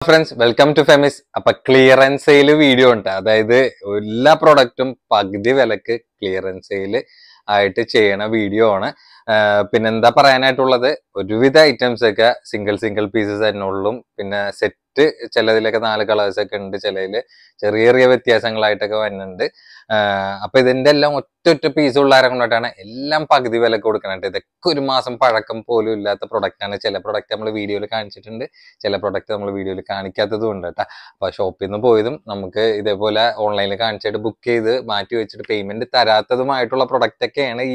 Friends welcome to Femi's. അപ്പൊ clearance sale video ഉണ്ട്. അതായത് എല്ലാ പ്രൊഡക്റ്റും പകുതി വിലക്ക് ക്ലിയറൻസ് സെയിൽ ആയിട്ട് ചെയ്യണ വീഡിയോ ആണ്. പിന്നെന്താ പറയാനായിട്ടുള്ളത്, ഒരുവിധ ഐറ്റംസ് ഒക്കെ സിംഗിൾ പീസസ് തന്നെ ഉള്ളൂ. പിന്നെ സെറ്റ് ചിലതിലൊക്കെ 4 കളേഴ്സ് ഒക്കെ ഉണ്ട്, ചിലതില് ചെറിയ ചെറിയ വ്യത്യാസങ്ങളായിട്ടൊക്കെ വരുന്നുണ്ട്. അപ്പൊ ഇതിന്റെ എല്ലാം ഒറ്റ പീസ് ഉള്ളാരെ കൊണ്ടിട്ടാണ് എല്ലാം പകുതി വില കൊടുക്കണത്. ഇതൊക്കെ 1 മാസം പഴക്കം പോലും ഇല്ലാത്ത പ്രൊഡക്റ്റ് ആണ്. ചില പ്രൊഡക്റ്റ് നമ്മൾ വീഡിയോയിൽ കാണിച്ചിട്ടുണ്ട്, ചില പ്രൊഡക്റ്റ് നമ്മൾ വീഡിയോയിൽ കാണിക്കാത്തതും ഉണ്ട് കേട്ടോ. അപ്പൊ ഷോപ്പിൽ നിന്ന് പോയതും നമുക്ക് ഇതേപോലെ ഓൺലൈനിൽ കാണിച്ചിട്ട് ബുക്ക് ചെയ്ത് മാറ്റി വെച്ചിട്ട് പേയ്മെന്റ് തരാത്തതുമായിട്ടുള്ള പ്രൊഡക്റ്റ് ഒക്കെയാണ്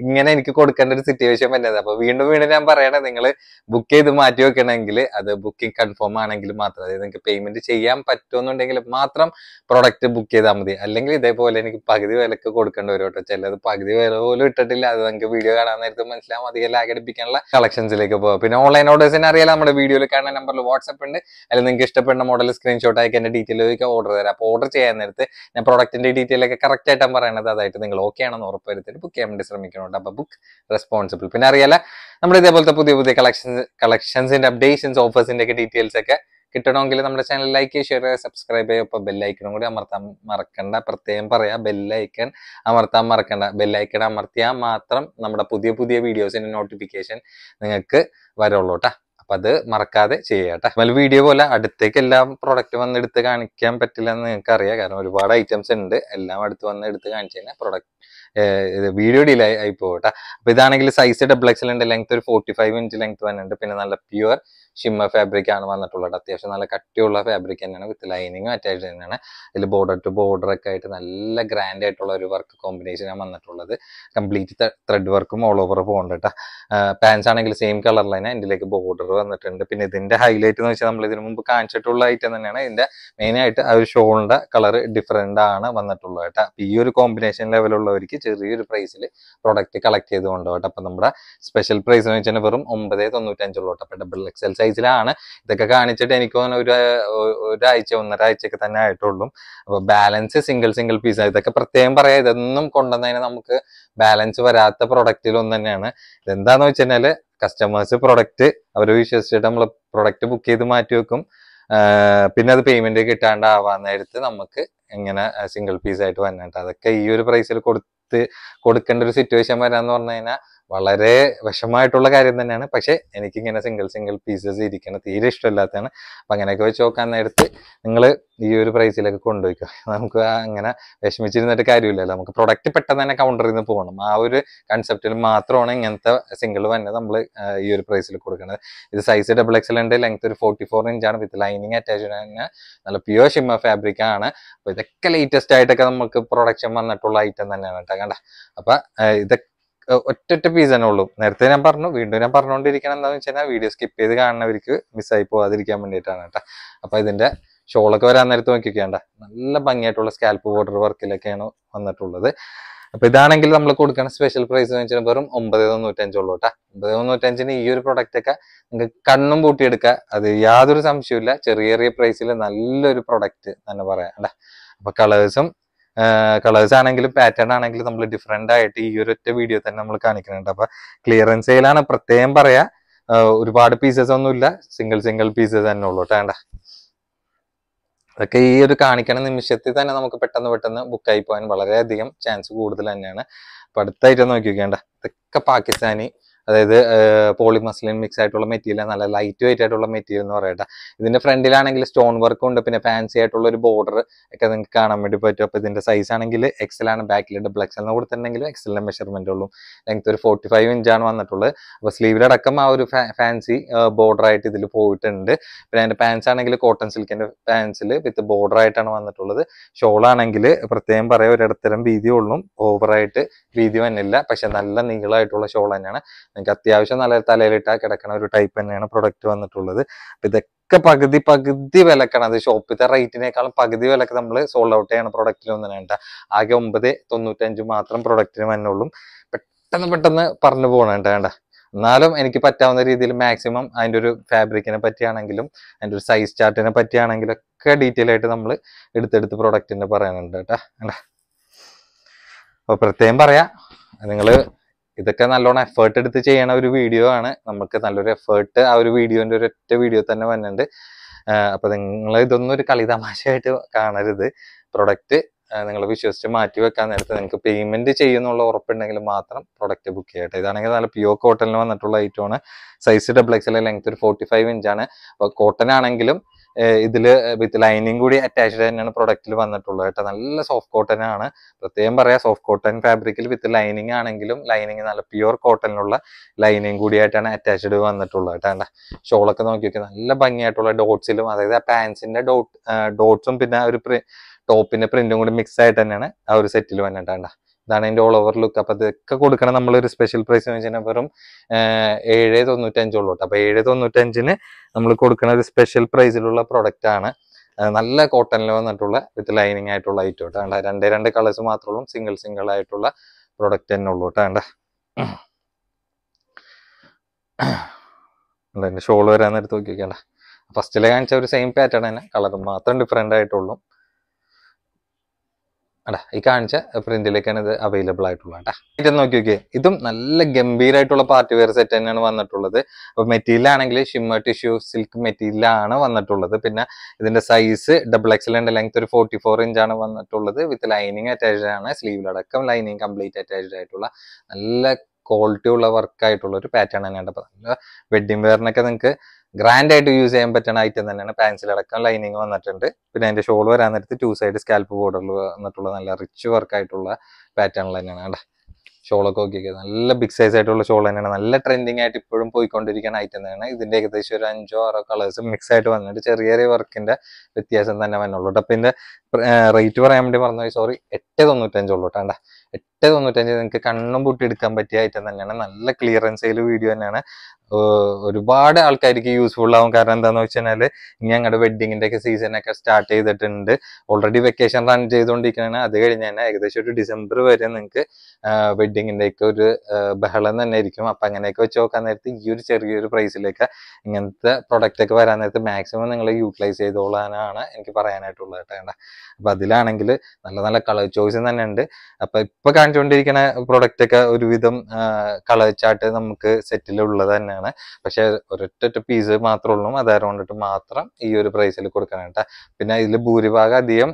ഇങ്ങനെ എനിക്ക് കൊടുക്കേണ്ട ഒരു സിറ്റുവേഷൻ വരുന്നത്. അപ്പൊ വീണ്ടും ഞാൻ പറയണേ, നിങ്ങൾ ബുക്ക് ചെയ്ത് മാറ്റി വെക്കണമെങ്കിൽ അത് ബുക്കിംഗ് കൺഫേം ആണെങ്കിൽ മാത്രം, അതായത് നിങ്ങൾക്ക് പേയ്മെന്റ് ചെയ്യാൻ പറ്റുമെന്നുണ്ടെങ്കിൽ മാത്രം പ്രൊഡക്റ്റ് ബുക്ക് ചെയ്താൽ മതി. അല്ലെങ്കിൽ ഇതേപോലെ എനിക്ക് പകുതി വിലക്ക് കൊടുക്കേണ്ടി വരും കേട്ടോ. ചിലത് പകുതി വില പോലും ഇട്ടിട്ടില്ല. അത് നിങ്ങൾക്ക് വീഡിയോ കാണാൻ നേരത്തെ മനസ്സിലാവും. അധികം ലാഗ് അടിപ്പിക്കാനുള്ള കളക്ഷൻസിലേക്ക് പോകാം. പിന്നെ ഓൺലൈൻ ഓർഡേഴ്സിന് അറിയാലോ, നമ്മുടെ വീഡിയോയിൽ കാണുന്ന നമ്പറിൽ വാട്സ്ആപ്പ് ഉണ്ട്. അല്ലെങ്കിൽ നിങ്ങൾക്ക് ഇഷ്ടപ്പെടുന്ന മോഡൽ സ്ക്രീൻഷോട്ട് ആക്കി എന്റെ ഡീറ്റെയിൽ ഓർഡർ തരാം. അപ്പോൾ ഓർഡർ ചെയ്യാൻ നേരത്ത് ഞാൻ പ്രൊഡക്റ്റിന്റെ ഡീറ്റെയിൽ ഒക്കെ കറക്റ്റ് ആയിട്ടാണ് പറയുന്നത്. അതായിട്ട് നിങ്ങൾ ഓക്കെ ആണെന്ന് ഉറപ്പുവരുത്തിട്ട് ബുക്ക് ചെയ്യാൻ വേണ്ടി ശ്രമിക്കുന്നുണ്ട്. അപ്പൊ ബുക്ക് റെസ്പോൺസിബിൾ. പിന്നെ അറിയാലോ, നമ്മുടെ ഇതേപോലത്തെ പുതിയ കളക്ഷൻസിന്റെ അപ്ഡേഷൻസ്, ഓഫേഴ്സിന്റെ ഒക്കെ ഡീറ്റെയിൽസ് ഒക്കെ കിട്ടണമെങ്കിൽ നമ്മുടെ ചാനൽ ലൈക്ക്, ഷെയർ, സബ്സ്ക്രൈബ് ചെയ്യുക. ഇപ്പൊ ബെല്ലൈക്കണും കൂടി അമർത്താൻ മറക്കണ്ട. പ്രത്യേകം പറയാം, ബെല്ലൈക്കൺ അമർത്താൻ മറക്കണ്ട. ബെല്ലൈക്കൺ അമർത്തിയാൽ മാത്രം നമ്മുടെ പുതിയ വീഡിയോസിന്റെ നോട്ടിഫിക്കേഷൻ നിങ്ങൾക്ക് വരുള്ളൂ കേട്ടോ. അപ്പൊ അത് മറക്കാതെ ചെയ്യാട്ടെ. നമ്മൾ വീഡിയോ പോലെ അടുത്തേക്ക് എല്ലാം പ്രൊഡക്റ്റ് വന്ന് എടുത്ത് കാണിക്കാൻ പറ്റില്ല എന്ന് നിങ്ങൾക്ക് അറിയാം. കാരണം ഒരുപാട് ഐറ്റംസ് ഉണ്ട്. എല്ലാം അടുത്ത് വന്ന് എടുത്ത് കാണിച്ചു കഴിഞ്ഞാൽ പ്രൊഡക്റ്റ് വീഡിയോ ഡിലേ ആയി പോകട്ടെ. അപ്പൊ ഇതാണെങ്കിൽ സൈസ് XXL ഉണ്ട്. ലെങ്ത് ഒരു 45 ഇഞ്ച് ലെങ്ത് വന്നിട്ടുണ്ട്. പിന്നെ നല്ല പ്യുവർ ഷിമ്മർ ഫാബ്രിക് ആണ് വന്നിട്ടുള്ളത്. അത്യാവശ്യം നല്ല കട്ടിയുള്ള ഫാബ്രിക് തന്നെയാണ്, വിത്ത് ലൈനിങ്ങും അറ്റാച്ച് തന്നെയാണ്. ഇതിൽ ബോർഡർ ടു ബോർഡർ ഒക്കെ ആയിട്ട് നല്ല ഗ്രാൻഡ് ആയിട്ടുള്ള ഒരു വർക്ക് കോമ്പിനേഷനാണ് വന്നിട്ടുള്ളത്. കംപ്ലീറ്റ് ത്രെഡ് വർക്കും ഓൾ ഓവർ പോകുന്നുണ്ട്. പാൻസ് ആണെങ്കിൽ സെയിം കളറിൽ തന്നെ ഇതിലേക്ക് ബോർഡർ വന്നിട്ടുണ്ട്. പിന്നെ ഇതിന്റെ ഹൈലൈറ്റ് എന്ന് വെച്ചാൽ നമ്മൾ ഇതിനു മുമ്പ് കാണിച്ചിട്ടുള്ള ഐറ്റം തന്നെയാണ്. ഇതിന്റെ മെയിൻ ആയിട്ട് ആ ഒരു ഷോളിന്റെ കളർ ഡിഫറെന്റ് ആണ് വന്നിട്ടുള്ളത് കേട്ടോ. ഈ ഒരു കോമ്പിനേഷൻ ലെവലുള്ളവർക്ക് ചെറിയൊരു പ്രൈസിൽ പ്രൊഡക്റ്റ് കളക്ട് ചെയ്ത് കൊണ്ടുപോകട്ടെ. അപ്പൊ നമ്മുടെ സ്പെഷ്യൽ പ്രൈസ് എന്ന് വെച്ചാൽ വെറും 995 ഉള്ളൂ. അപ്പൊ XXL സൈസിലാണ് ഇതൊക്കെ കാണിച്ചിട്ട് എനിക്ക് തോന്നുന്നു ഒന്നര ആഴ്ചയൊക്കെ തന്നെ ആയിട്ടുള്ളൂ. അപ്പൊ ബാലൻസ് സിംഗിൾ പീസ്. ഇതൊക്കെ പ്രത്യേകം പറയാം, ഇതൊന്നും കൊണ്ടുവന്നതിന് നമുക്ക് ബാലൻസ് വരാത്ത പ്രൊഡക്റ്റിലൊന്നും തന്നെയാണ്. ഇതെന്താന്ന് വെച്ച് കഴിഞ്ഞാല്, കസ്റ്റമേഴ്സ് പ്രൊഡക്റ്റ് അവർ വിശ്വസിച്ചിട്ട് നമ്മൾ പ്രൊഡക്റ്റ് ബുക്ക് ചെയ്ത് മാറ്റി വെക്കും. പിന്നെ അത് പേയ്മെന്റ് കിട്ടാണ്ടാവാൻ നേരത്ത് നമുക്ക് ഇങ്ങനെ സിംഗിൾ പീസ് ആയിട്ട് വന്നിട്ട് അതൊക്കെ ഈ ഒരു പ്രൈസിൽ കൊടുക്കേണ്ട ഒരു സിറ്റുവേഷൻ വരാന്ന് പറഞ്ഞു കഴിഞ്ഞാൽ വളരെ വിഷമമായിട്ടുള്ള കാര്യം തന്നെയാണ്. പക്ഷെ എനിക്കിങ്ങനെ സിംഗിൾ പീസസ് ഇരിക്കണം തീരെ ഇഷ്ടമില്ലാത്തതാണ്. അപ്പൊ അങ്ങനെയൊക്കെ വെച്ച് നോക്കാൻ നേരത്ത് നിങ്ങൾ ഈ ഒരു പ്രൈസിലേക്ക് കൊണ്ടുപോയിക്കോ. നമുക്ക് അങ്ങനെ വിഷമിച്ചിരുന്നിട്ട് കാര്യമില്ലല്ലോ. നമുക്ക് പ്രൊഡക്റ്റ് പെട്ടെന്ന് തന്നെ കൗണ്ടറിൽ നിന്ന് പോകണം. ആ ഒരു കൺസെപ്റ്റിൽ മാത്രമാണ് ഇങ്ങനത്തെ സിംഗിൾ തന്നെ നമ്മൾ ഈ ഒരു പ്രൈസിൽ കൊടുക്കുന്നത്. ഇത് സൈസ് XXL ഉണ്ട്. ലെങ്ത് ഒരു 44 ഇഞ്ചാണ്. വിത്ത് ലൈനിങ് അറ്റാച്ച്ഡ് തന്നെ. നല്ല പ്യുവർ ഷിമ്മർ ഫാബ്രിക് ആണ്. അപ്പൊ ഇതൊക്കെ ലേറ്റസ്റ്റ് ആയിട്ടൊക്കെ നമുക്ക് പ്രൊഡക്ഷൻ വന്നിട്ടുള്ള ഐറ്റം തന്നെയാണ് കേട്ടോ. കണ്ട, അപ്പൊ ഇതൊക്കെ ഒറ്റ പീസ് തന്നെ ഉള്ളൂ. നേരത്തെ ഞാൻ പറഞ്ഞു, വീണ്ടും ഞാൻ പറഞ്ഞുകൊണ്ടിരിക്കണം. എന്താണെന്ന് വെച്ച് കഴിഞ്ഞാൽ വീഡിയോ സ്കിപ്പ് ചെയ്ത് കാണുന്നവർക്ക് മിസ്സായി പോകാതിരിക്കാൻ വേണ്ടിയിട്ടാണ് കേട്ടോ. അപ്പൊ ഇതിന്റെ ഷോളൊക്കെ വരാൻ നേരത്ത് നോക്കിക്കേണ്ട, നല്ല ഭംഗിയായിട്ടുള്ള സ്കാൽപ്പ് ബോർഡർ വർക്കിലൊക്കെയാണ് വന്നിട്ടുള്ളത്. അപ്പൊ ഇതാണെങ്കിൽ നമ്മൾ കൊടുക്കുന്ന സ്പെഷ്യൽ പ്രൈസ് എന്ന് വെച്ചാൽ വെറും 995 ഉള്ളൂ കേട്ടോ. 995 ഈ ഒരു പ്രൊഡക്റ്റ് ഒക്കെ നിങ്ങൾക്ക് കണ്ണും പൂട്ടിയെടുക്കുക. അത് യാതൊരു സംശയമില്ല. ചെറിയ പ്രൈസിൽ നല്ലൊരു പ്രൊഡക്റ്റ് തന്നെ പറയാം കേട്ടോ. അപ്പൊ കളേഴ്സ് ആണെങ്കിലും പാറ്റേൺ ആണെങ്കിലും നമ്മൾ ഡിഫറെന്റ് ആയിട്ട് ഈ ഒരു ഒറ്റ വീഡിയോ തന്നെ നമ്മൾ കാണിക്കുന്നുണ്ട്. അപ്പൊ ക്ലിയറൻസ് സെയിലാണ്, പ്രത്യേകം പറയാ. ഒരുപാട് പീസസ് ഒന്നുമില്ല, സിംഗിൾ പീസസ് തന്നെ ഉള്ളൂ കേട്ടോ. അതൊക്കെ ഈ ഒരു കാണിക്കണ നിമിഷത്തിൽ തന്നെ നമുക്ക് പെട്ടെന്ന് ബുക്കായി പോകാൻ വളരെയധികം ചാൻസ് കൂടുതൽ തന്നെയാണ്. അപ്പൊ അടുത്തായിട്ട് നോക്കിക്കേണ്ട, ഇതൊക്കെ പാകിസ്ഥാനി, അതായത് പോളിമസ്ലിൻ മിക്സ് ആയിട്ടുള്ള മെറ്റീരിയൽ, നല്ല ലൈറ്റ് വെയിറ്റ് ആയിട്ടുള്ള മെറ്റീരിയൽ എന്ന് പറയട്ടെ. ഇതിന്റെ ഫ്രണ്ടിലാണെങ്കിൽ സ്റ്റോൺ വർക്കും ഉണ്ട്. പിന്നെ ഫാൻസി ആയിട്ടുള്ള ഒരു ബോർഡർ ഒക്കെ നിങ്ങൾക്ക് കാണാൻ വേണ്ടി പറ്റും. അപ്പൊ ഇതിന്റെ സൈസ് ആണെങ്കിൽ XL ആണ്. ബാക്കിൽ XL എന്ന് കൊടുത്തിട്ടുണ്ടെങ്കിൽ XL മെഷർമെന്റ് ഉള്ളൂ. ലെങ്ത് ഒരു 45 ഇഞ്ചാണ് വന്നിട്ടുള്ളത്. അപ്പൊ സ്ലീവിലടക്കം ആ ഒരു ഫാൻസി ബോർഡർ ആയിട്ട് ഇതിൽ പോയിട്ടുണ്ട്. പിന്നെ അതിന്റെ പാൻസ് ആണെങ്കിൽ കോട്ടൺ സിൽക്കിന്റെ പാൻസിൽ വിത്ത് ബോർഡർ ആയിട്ടാണ് വന്നിട്ടുള്ളത്. ഷോൾ ആണെങ്കിൽ പ്രത്യേകം പറയാം, ഒരിടത്തരം വീതി ഉള്ളും, ഓവറായിട്ട് വീതി വന്നില്ല. പക്ഷെ നല്ല നീളമായിട്ടുള്ള ഷോൾ തന്നെയാണ്. നിങ്ങൾക്ക് അത്യാവശ്യം നല്ല തലയിലിട്ടാ കിടക്കണ ഒരു ടൈപ്പ് തന്നെയാണ് പ്രൊഡക്റ്റ് വന്നിട്ടുള്ളത്. അപ്പൊ ഇതൊക്കെ പകുതി വിലക്കാണ്. അത് ഷോപ്പിലത്തെ റേറ്റിനേക്കാളും പകുതി വിലക്ക് നമ്മൾ സോൾഡ് ഔട്ട് ചെയ്യണ പ്രൊഡക്റ്റിൽ ഒന്നും വേണ്ട. ആകെ 995 മാത്രം പ്രൊഡക്റ്റിന് വന്നുള്ളൂ. പെട്ടെന്ന് പറഞ്ഞു പോകണേണ്ട വേണ്ട. എന്നാലും എനിക്ക് പറ്റാവുന്ന രീതിയിൽ മാക്സിമം അതിൻ്റെ ഒരു ഫാബ്രിക്കിനെ പറ്റിയാണെങ്കിലും അതിൻ്റെ ഒരു സൈസ് ചാർട്ടിനെ പറ്റിയാണെങ്കിലും ഒക്കെ ഡീറ്റെയിൽ ആയിട്ട് നമ്മൾ എടുത്തെടുത്ത് പ്രൊഡക്റ്റിന്റെ പറയാനുണ്ട് കേട്ടോ. അപ്പൊ പ്രത്യേകം പറയാം, നിങ്ങൾ ഇതൊക്കെ നല്ലോണം എഫേർട്ട് എടുത്ത് ചെയ്യണ ഒരു വീഡിയോ ആണ്. നമുക്ക് നല്ലൊരു എഫേർട്ട് ആ ഒരു വീഡിയോന്റെ ഒരൊറ്റ വീഡിയോ തന്നെ വന്നിട്ടുണ്ട്. അപ്പൊ നിങ്ങൾ ഇതൊന്നും ഒരു കളി തമാശയായിട്ട് കാണരുത്. പ്രൊഡക്റ്റ് നിങ്ങൾ വിശ്വസിച്ച് മാറ്റി വെക്കാൻ നേരത്തെ നിങ്ങൾക്ക് പേയ്മെന്റ് ചെയ്യുന്നുള്ള ഉറപ്പുണ്ടെങ്കിൽ മാത്രം പ്രൊഡക്റ്റ് ബുക്ക് ചെയ്യട്ടെ. ഇതാണെങ്കിൽ നല്ല പ്യൂർ കോട്ടണിൽ വന്നിട്ടുള്ള ഐറ്റമാണ്. സൈസ് XXL, ലെങ്ത് ഒരു 45 ഇഞ്ചാണ്. അപ്പൊ കോട്ടൺ ആണെങ്കിലും ഇതില് വിത്ത് ലൈനിങ് കൂടി അറ്റാച്ച്ഡ് തന്നെയാണ് പ്രൊഡക്റ്റിൽ വന്നിട്ടുള്ളത് കേട്ടോ. നല്ല സോഫ്റ്റ് കോട്ടൺ ആണ്, പ്രത്യേകം പറയാം. സോഫ്റ്റ് കോട്ടൺ ഫാബ്രിക്കിൽ വിത്ത് ലൈനിങ് ആണെങ്കിലും ലൈനിങ് നല്ല പ്യൂർ കോട്ടണിലുള്ള ലൈനിങ് കൂടിയായിട്ടാണ് അറ്റാച്ച്ഡ് വന്നിട്ടുള്ളത് കേട്ടോ. ഷോളൊക്കെ നോക്കി നോക്കി നല്ല ഭംഗിയായിട്ടുള്ള ഡോട്ട്സിലും, അതായത് ആ പാൻസിന്റെ ഡോട്ട്സും പിന്നെ ഒരു ടോപ്പിന്റെ പ്രിന്റും കൂടി മിക്സ് ആയിട്ട് തന്നെയാണ് ആ ഒരു സെറ്റിൽ വന്നിട്ടാണ്ട. ഇതാണ് അതിന്റെ ഓൾ ഓവർ ലുക്ക്. അപ്പൊ ഇതൊക്കെ കൊടുക്കണം നമ്മളൊരു സ്പെഷ്യൽ പ്രൈസ് എന്ന് വെച്ചാൽ വെറും 795 ഉള്ളൂ. അപ്പൊ 795 നമ്മൾ കൊടുക്കുന്ന ഒരു സ്പെഷ്യൽ പ്രൈസിലുള്ള പ്രൊഡക്റ്റ് ആണ്. നല്ല കോട്ടണിൽ വന്നിട്ടുള്ള വിത്ത് ലൈനിങ് ആയിട്ടുള്ള ഐറ്റം കേട്ടോ. രണ്ട് കളേഴ്സ് മാത്രമേ ഉള്ളൂ, സിംഗിൾ ആയിട്ടുള്ള പ്രൊഡക്റ്റ് തന്നെ ഉള്ളൂ കേട്ടോ. എന്റെ ഷോൾ വരാൻ നേരത്ത് നോക്കി നോക്കിയാണ്ട. ഫസ്റ്റിലെ കാണിച്ച ഒരു സെയിം പാറ്റേൺ തന്നെ, കളർ മാത്രം ഡിഫറെന്റ് ആയിട്ടുള്ളൂ. ഈ കാണിച്ച പ്രിന്റിലേക്കാണ് ഇത് അവൈലബിൾ ആയിട്ടുള്ളത്. ഇത് നോക്കി നോക്കിയേ, ഇതും നല്ല ഗംഭീരമായിട്ടുള്ള പാർട്ടി വെയർ സെറ്റ് തന്നെയാണ് വന്നിട്ടുള്ളത്. അപ്പൊ മെറ്റീരിയൽ ആണെങ്കിൽ ഷിമ്മർ ടിഷ്യൂ സിൽക്ക് മെറ്റീരിയലാണ് വന്നിട്ടുള്ളത്. പിന്നെ ഇതിന്റെ സൈസ് XXL ഉണ്ട്, ലെങ്ത് ഒരു 44 ഇഞ്ചാണ് വന്നിട്ടുള്ളത്. വിത്ത് ലൈനിങ് അറ്റാച്ച്ഡ് ആണ്, സ്ലീവിലടക്കം ലൈനിങ് കംപ്ലീറ്റ് അറ്റാച്ച്ഡ് ആയിട്ടുള്ള നല്ല ക്വാളിറ്റി ഉള്ള വർക്ക് ആയിട്ടുള്ള ഒരു പാറ്റേൺ തന്നെയാണ്. അപ്പൊ നല്ല വെഡിങ് വെയറിനൊക്കെ നിങ്ങൾക്ക് ഗ്രാൻഡ് ആയിട്ട് യൂസ് ചെയ്യാൻ പറ്റുന്ന ഐറ്റം തന്നെയാണ്. പാൻസിലടക്കം ലൈനിങ് വന്നിട്ടുണ്ട്. പിന്നെ അതിന്റെ ഷോൾ വരാൻ നേരത്ത് 2 സൈഡ് സ്കാൽപ്പ് ബോർഡറിൽ വന്നിട്ടുള്ള നല്ല റിച്ച് വർക്ക് ആയിട്ടുള്ള പാറ്റേണിൽ തന്നെയാണ് കേട്ടോ. ഷോളൊക്കെ നോക്കിയൊക്കെ നല്ല ബിഗ് സൈസ് ആയിട്ടുള്ള ഷോൾ തന്നെയാണ്. നല്ല ട്രെൻഡിങ് ആയിട്ട് ഇപ്പോഴും പോയിക്കൊണ്ടിരിക്കുന്ന ഐറ്റം തന്നെയാണ്. ഇതിന്റെ ഏകദേശം ഒരു 5-6 കളേഴ്സ് മിക്സ് ആയിട്ട് വന്നിട്ട് ചെറിയ വർക്കിന്റെ വ്യത്യാസം തന്നെ വന്നുള്ളൂ. അപ്പൊ ഇതിന്റെ റേറ്റ് പറയാൻ വേണ്ടി പറഞ്ഞു, സോറി, 895 ഉള്ളൂ കേട്ടോ. 895 നിങ്ങൾക്ക് കണ്ണും പൂട്ടി എടുക്കാൻ പറ്റിയ ഐറ്റം തന്നെയാണ്. നല്ല ക്ലിയറൻസ് സെയിൽ വീഡിയോ തന്നെയാണ്. ഒരുപാട് ആൾക്കാർക്ക് യൂസ്ഫുൾ ആവും. കാരണം എന്താന്ന് വെച്ചാൽ ഇനി ഞങ്ങളുടെ വെഡിങ്ങിന്റെ ഒക്കെ സീസൺ ഒക്കെ സ്റ്റാർട്ട് ചെയ്തിട്ടുണ്ട്. ഓൾറെഡി വെക്കേഷൻ റൺ ചെയ്തുകൊണ്ടിരിക്കുകയാണ്. അത് കഴിഞ്ഞ് തന്നെ ഏകദേശം ഒരു ഡിസംബർ വരെ നിങ്ങൾക്ക് വെഡിങ്ങിന്റെ ഒക്കെ ഒരു ബഹളം തന്നെ ആയിരിക്കും. അപ്പൊ അങ്ങനെയൊക്കെ വെച്ച് നോക്കാൻ നേരത്ത് ഈ ഒരു ചെറിയൊരു പ്രൈസിലേക്ക് ഇങ്ങനത്തെ പ്രൊഡക്റ്റ് ഒക്കെ വരാൻ നേരത്ത് മാക്സിമം നിങ്ങൾ യൂട്ടിലൈസ് ചെയ്തോളാനാണ് എനിക്ക് പറയാനായിട്ടുള്ളത് കേട്ടോ. അപ്പൊ അതിലാണെങ്കിൽ നല്ല നല്ല കളർ ചോയ്സ് തന്നെ ഉണ്ട്. അപ്പൊ ഇപ്പൊ കാണിച്ചുകൊണ്ടിരിക്കുന്ന പ്രൊഡക്റ്റ് ഒക്കെ ഒരുവിധം കളർ ചാർട്ട് നമുക്ക് സെറ്റിലുള്ളത് തന്നെയാണ്. പക്ഷെ ഒരൊറ്റ പീസ് മാത്രമേ ഉള്ളൂ. അതുകൊണ്ടിട്ട് മാത്രം ഈ ഒരു പ്രൈസിൽ കൊടുക്കാനായിട്ട്. പിന്നെ ഇതിൽ ഭൂരിഭാഗം അധികം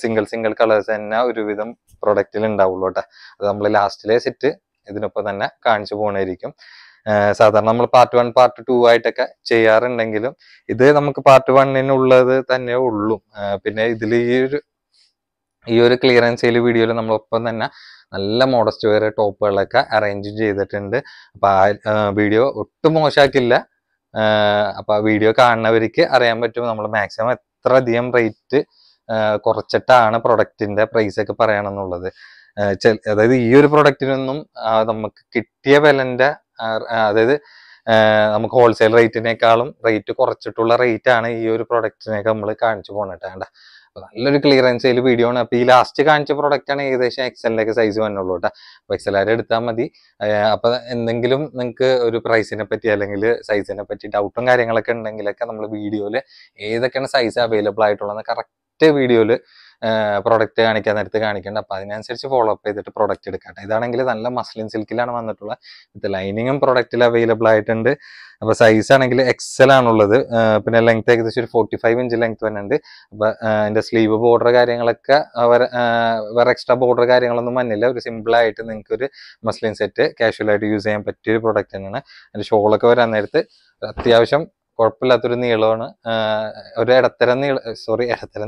സിംഗിൾ കളേഴ്സ് തന്നെ ഒരുവിധം പ്രൊഡക്റ്റിൽ ഉണ്ടാവുള്ളൂ കേട്ടോ. അത് നമ്മൾ ലാസ്റ്റിലെ സെറ്റ് ഇതിനൊപ്പം തന്നെ കാണിച്ചു പോകണായിരിക്കും. സാധാരണ നമ്മൾ പാർട്ട് 1 പാർട്ട് 2 ആയിട്ടൊക്കെ ചെയ്യാറുണ്ടെങ്കിലും ഇത് നമുക്ക് പാർട്ട് 1 തന്നെ ഉള്ളൂ. പിന്നെ ഇതിൽ ഈ ഒരു ക്ലിയറൻസ് സെയിൽ വീഡിയോയിൽ നമ്മളൊപ്പം തന്നെ നല്ല മോഡസ്റ്റ് വെയർ ടോപ്പുകളൊക്കെ അറേഞ്ച് ചെയ്തിട്ടുണ്ട്. അപ്പൊ ആ വീഡിയോ ഒട്ടും മോശമാക്കില്ല. അപ്പൊ ആ വീഡിയോ കാണുന്നവർക്ക് അറിയാൻ പറ്റും നമ്മൾ മാക്സിമം എത്ര അധികം റേറ്റ് കുറച്ചിട്ടാണ് പ്രൊഡക്റ്റിന്റെ പ്രൈസ് ഒക്കെ പറയണമെന്നുള്ളത്. അതായത് ഈ ഒരു പ്രൊഡക്റ്റിനൊന്നും നമുക്ക് കിട്ടിയ വിലന്റെ, അതായത് നമുക്ക് ഹോൾസെയിൽ റേറ്റിനേക്കാളും റേറ്റ് കുറച്ചിട്ടുള്ള റേറ്റ് ആണ് ഈ ഒരു പ്രൊഡക്റ്റിനൊക്കെ നമ്മൾ കാണിച്ചു പോകണേണ്ട. നല്ലൊരു ക്ലിയറൻസ് സെയിൽ വീഡിയോ ആണ്. അപ്പൊ ഈ ലാസ്റ്റ് കാണിച്ച പ്രൊഡക്റ്റ് ആണ് ഏകദേശം XL സൈസ് വന്നുള്ളൂ കേട്ടോ. അപ്പൊ XL എടുത്താൽ മതി. അപ്പൊ എന്തെങ്കിലും നിങ്ങൾക്ക് ഒരു പ്രൈസിനെ പറ്റി അല്ലെങ്കിൽ സൈസിനെ പറ്റി ഡൗട്ടും കാര്യങ്ങളൊക്കെ ഉണ്ടെങ്കിലൊക്കെ നമ്മൾ വീഡിയോയില് ഏതൊക്കെയാണ് സൈസ് അവൈലബിൾ ആയിട്ടുള്ളത് കറക്റ്റ് വീഡിയോയില് പ്രൊഡക്റ്റ് കാണിക്കാൻ നേരത്ത് കാണിക്കേണ്ട. അപ്പൊ അതിനനുസരിച്ച് ഫോളോ അപ്പ് ചെയ്തിട്ട് പ്രൊഡക്റ്റ് എടുക്കട്ടെ. ഇതാണെങ്കിൽ നല്ല മസ്ലിൻ സിൽക്കിലാണ് വന്നിട്ടുള്ളത്. വിത്ത് ലൈനിങ്ങും പ്രൊഡക്റ്റിൽ അവൈലബിൾ ആയിട്ടുണ്ട്. അപ്പൊ സൈസ് ആണെങ്കിൽ XL ആണുള്ളത്. പിന്നെ ലെങ്ത് ഏകദേശം ഒരു 45 ഇഞ്ച് ലെങ്ത് വന്നിട്ടുണ്ട്. അപ്പൊ അതിന്റെ സ്ലീവ് ബോർഡർ കാര്യങ്ങളൊക്കെ വേറെ എക്സ്ട്രാ ബോർഡർ കാര്യങ്ങളൊന്നും വന്നില്ല. ഒരു സിമ്പിൾ ആയിട്ട് നിങ്ങൾക്ക് ഒരു മസ്ലിൻ സെറ്റ് കാഷ്വൽ ആയിട്ട് യൂസ് ചെയ്യാൻ പറ്റിയ ഒരു പ്രൊഡക്റ്റ് തന്നെയാണ്. അതിന്റെ ഷോളൊക്കെ വരാൻ നേരത്ത് അത്യാവശ്യം കുഴപ്പമില്ലാത്തൊരു നീളമാണ്. ഒരു ഇടത്തരം